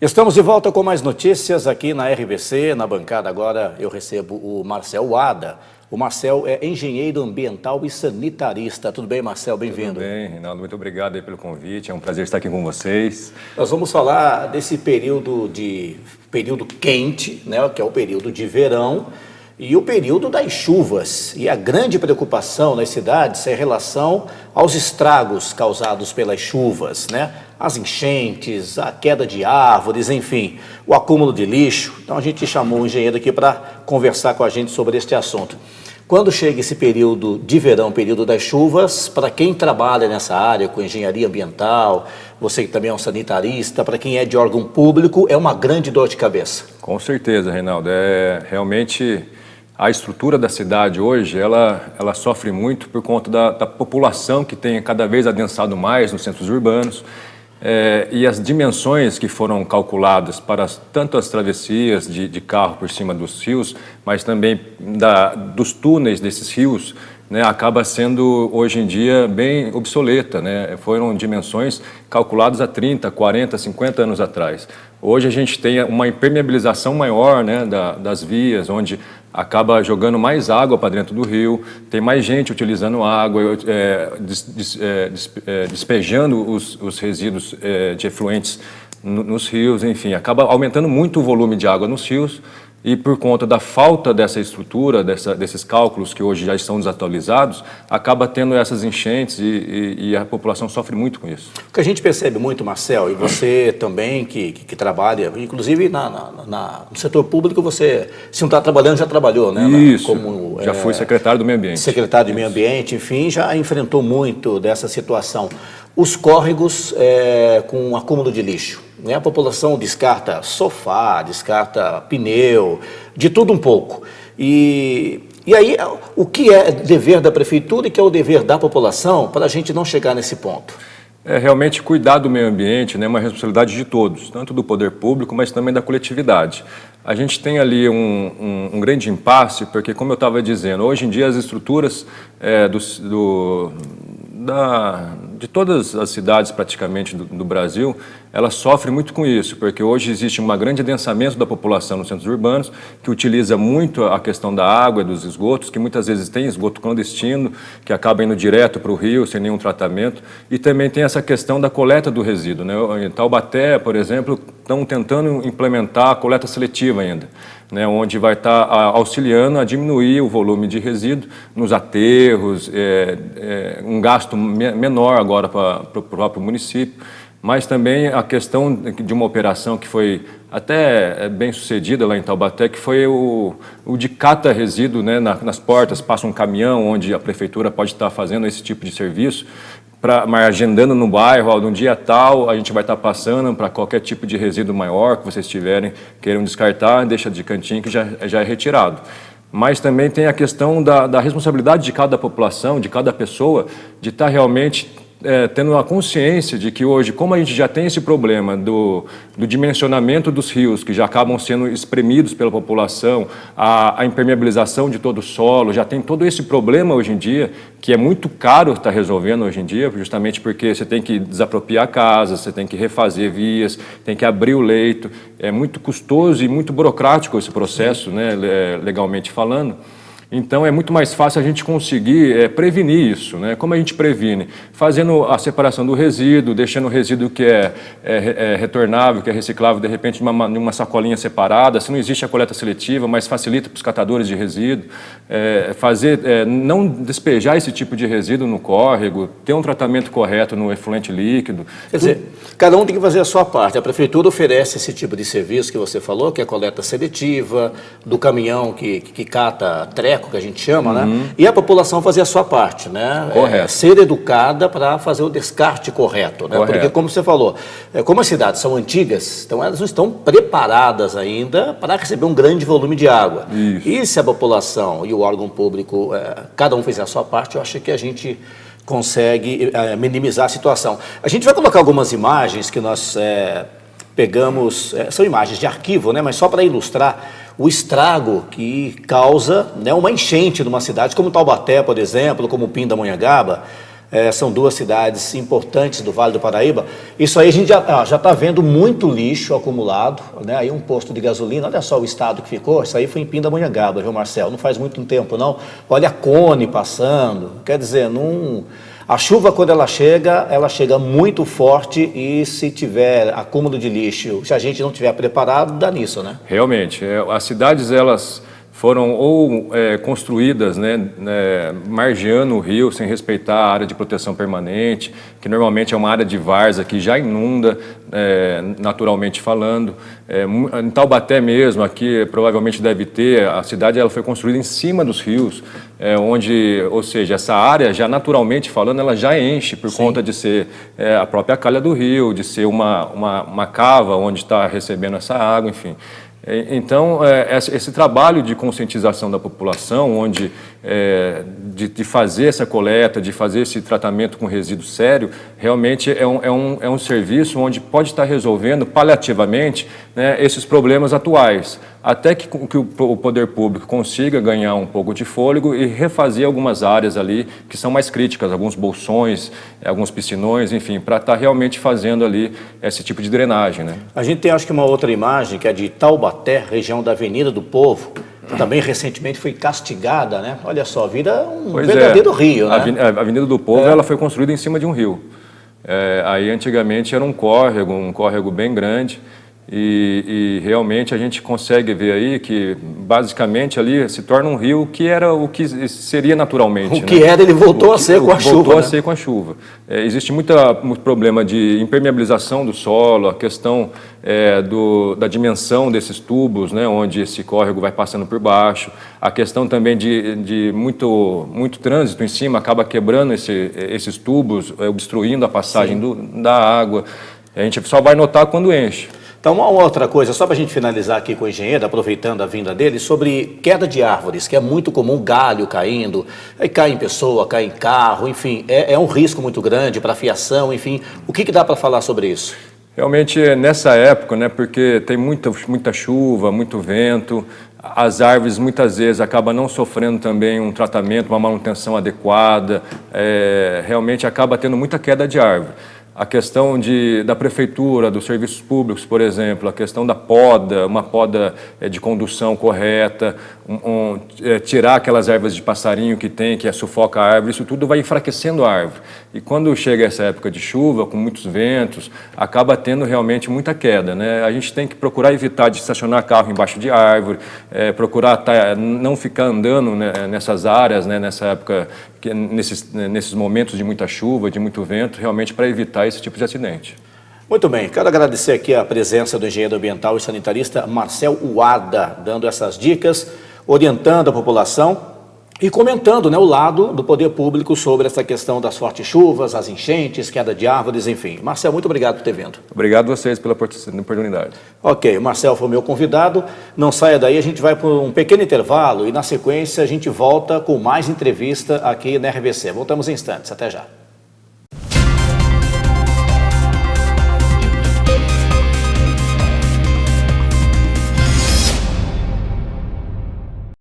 Estamos de volta com mais notícias aqui na RBC. Na bancada agora eu recebo o Marcel Wada. O Marcel é engenheiro ambiental e sanitarista. Tudo bem, Marcel? Bem-vindo. Tudo bem, Reinaldo. Muito obrigado aí pelo convite. É um prazer estar aqui com vocês. Nós vamos falar desse período quente, né, que é o período de verão, e o período das chuvas. E a grande preocupação nas cidades é em relação aos estragos causados pelas chuvas, né? As enchentes, a queda de árvores, enfim, o acúmulo de lixo. Então a gente chamou o engenheiro aqui para conversar com a gente sobre este assunto. Quando chega esse período de verão, período das chuvas, para quem trabalha nessa área com engenharia ambiental, você que também é um sanitarista, para quem é de órgão público, é uma grande dor de cabeça. Com certeza, Reinaldo. Realmente a estrutura da cidade hoje, ela sofre muito por conta da população que tem cada vez adensado mais nos centros urbanos. E as dimensões que foram calculadas para tanto as travessias de carro por cima dos rios, mas também dos túneis desses rios, né, acaba sendo hoje em dia bem obsoleta, né? Foram dimensões calculadas há 30, 40, 50 anos atrás. Hoje a gente tem uma impermeabilização maior, né, das vias, onde acaba jogando mais água para dentro do rio, tem mais gente utilizando água, despejando os resíduos de efluentes nos rios, enfim, acaba aumentando muito o volume de água nos rios. E por conta da falta dessa estrutura, desses cálculos que hoje já estão desatualizados, acaba tendo essas enchentes e a população sofre muito com isso. O que a gente percebe muito, Marcel, e você também que trabalha, inclusive no setor público, você, se não está trabalhando, já trabalhou, né? Isso, já fui secretário do Meio Ambiente. Secretário do Meio Ambiente, enfim, já enfrentou muito dessa situação. Os córregos com acúmulo de lixo, né? A população descarta sofá, descarta pneu, de tudo um pouco. E aí, o que é dever da prefeitura e que é o dever da população para a gente não chegar nesse ponto? Realmente cuidar do meio ambiente, né, é uma responsabilidade de todos, tanto do poder público, mas também da coletividade. A gente tem ali um grande impasse, porque, como eu estava dizendo, hoje em dia as estruturas de todas as cidades praticamente do Brasil, elas sofrem muito com isso, porque hoje existe um grande adensamento da população nos centros urbanos, que utiliza muito a questão da água e dos esgotos, que muitas vezes tem esgoto clandestino, que acaba indo direto para o rio, sem nenhum tratamento, e também tem essa questão da coleta do resíduo, né? Em Taubaté, por exemplo, estão tentando implementar a coleta seletiva ainda, né, onde vai estar auxiliando a diminuir o volume de resíduo nos aterros, um gasto menor agora para o próprio município, mas também a questão de uma operação que foi até bem sucedida lá em Taubaté, que foi o de cata resíduo, né, nas portas, passa um caminhão onde a prefeitura pode estar fazendo esse tipo de serviço, agendando no bairro, num dia tal, a gente vai estar passando para qualquer tipo de resíduo maior que vocês queiram descartar, deixa de cantinho que já é retirado. Mas também tem a questão da responsabilidade de cada população, de cada pessoa, de estar realmente tendo a consciência de que hoje, como a gente já tem esse problema do dimensionamento dos rios, que já acabam sendo espremidos pela população, a impermeabilização de todo o solo, já tem todo esse problema hoje em dia, que é muito caro estar resolvendo hoje em dia, justamente porque você tem que desapropriar casas, você tem que refazer vias, tem que abrir o leito, é muito custoso e muito burocrático esse processo, né, legalmente falando. Então é muito mais fácil a gente conseguir prevenir isso, né? Como a gente previne? Fazendo a separação do resíduo, deixando o resíduo que é retornável, que é reciclável, de repente numa sacolinha separada, se não existe a coleta seletiva, mas facilita para os catadores de resíduo, não despejar esse tipo de resíduo no córrego, ter um tratamento correto no efluente líquido. Quer dizer, cada um tem que fazer a sua parte. A prefeitura oferece esse tipo de serviço que você falou, que é a coleta seletiva, do caminhão que cata treco, que a gente chama, né? E a população fazer a sua parte, né? Correto. Ser educada para fazer o descarte correto, né? Correto. Porque, como você falou, como as cidades são antigas, então elas não estão preparadas ainda para receber um grande volume de água. Isso. E se a população e o órgão público, cada um fizer a sua parte, eu acho que a gente consegue minimizar a situação. A gente vai colocar algumas imagens que nós pegamos, são imagens de arquivo, né? Mas só para ilustrar o estrago que causa, né, uma enchente numa cidade como Taubaté, por exemplo, como Pindamonhangaba. São duas cidades importantes do Vale do Paraíba. Isso aí a gente já está vendo muito lixo acumulado, né? Aí um posto de gasolina, olha só o estado que ficou, isso aí foi em Pindamonhangaba, viu, Marcel? Não faz muito tempo, não. Olha a Cone passando, quer dizer, a chuva, quando ela chega muito forte e se tiver acúmulo de lixo, se a gente não tiver preparado, dá nisso, né? Realmente, as cidades, elas foram ou construídas, margeando o rio, sem respeitar a área de proteção permanente, que normalmente é uma área de várzea que já inunda, naturalmente falando. Em Taubaté mesmo, aqui provavelmente deve ter, a cidade ela foi construída em cima dos rios, ou seja, essa área já naturalmente falando, ela já enche por conta de ser a própria calha do rio, de ser uma cava onde está recebendo essa água, enfim. Então, esse trabalho de conscientização da população, de fazer essa coleta, de fazer esse tratamento com resíduo sério, realmente é um serviço onde pode estar resolvendo paliativamente, né, esses problemas atuais, até que o poder público consiga ganhar um pouco de fôlego e refazer algumas áreas ali que são mais críticas, alguns bolsões, alguns piscinões, enfim, para estar realmente fazendo ali esse tipo de drenagem, né? A gente tem, acho que, uma outra imagem, que é de Taubaté, região da Avenida do Povo, que também recentemente foi castigada, né? Olha só, vira um verdadeiro rio, né? A Avenida do Povo, ela foi construída em cima de um rio. Aí, antigamente, era um córrego bem grande, e realmente a gente consegue ver aí que basicamente ali se torna um rio que era o que seria naturalmente. O que era, ele voltou a ser com a chuva. Voltou a ser com a chuva. Existe muito problema de impermeabilização do solo, a questão da dimensão desses tubos, né, onde esse córrego vai passando por baixo, a questão também de muito trânsito em cima, acaba quebrando esses tubos, obstruindo a passagem da água. A gente só vai notar quando enche. Então, uma outra coisa, só para a gente finalizar aqui com o engenheiro, aproveitando a vinda dele, sobre queda de árvores, que é muito comum, galho caindo, aí cai em pessoa, cai em carro, enfim, é um risco muito grande para a fiação, enfim. O que dá para falar sobre isso? Realmente, nessa época, né, porque tem muita chuva, muito vento, as árvores muitas vezes acabam não sofrendo também um tratamento, uma manutenção adequada, realmente acaba tendo muita queda de árvore. A questão da prefeitura, dos serviços públicos, por exemplo, a questão da poda, uma poda de condução correta, tirar aquelas ervas de passarinho que sufoca a árvore, isso tudo vai enfraquecendo a árvore. E quando chega essa época de chuva, com muitos ventos, acaba tendo realmente muita queda, né? A gente tem que procurar evitar de estacionar carro embaixo de árvore, procurar não ficar andando, né, nessas áreas, né, nessa época, nesses momentos de muita chuva, de muito vento, realmente para evitar esse tipo de acidente. Muito bem, quero agradecer aqui a presença do engenheiro ambiental e sanitarista Marcel Uada, dando essas dicas, orientando a população e comentando, né, o lado do poder público sobre essa questão das fortes chuvas, as enchentes, queda de árvores, enfim. Marcel, muito obrigado por ter vindo. Obrigado a vocês pela oportunidade. Ok, o Marcel foi o meu convidado. Não saia daí, a gente vai para um pequeno intervalo e na sequência a gente volta com mais entrevista aqui na RBC. Voltamos em instantes, até já.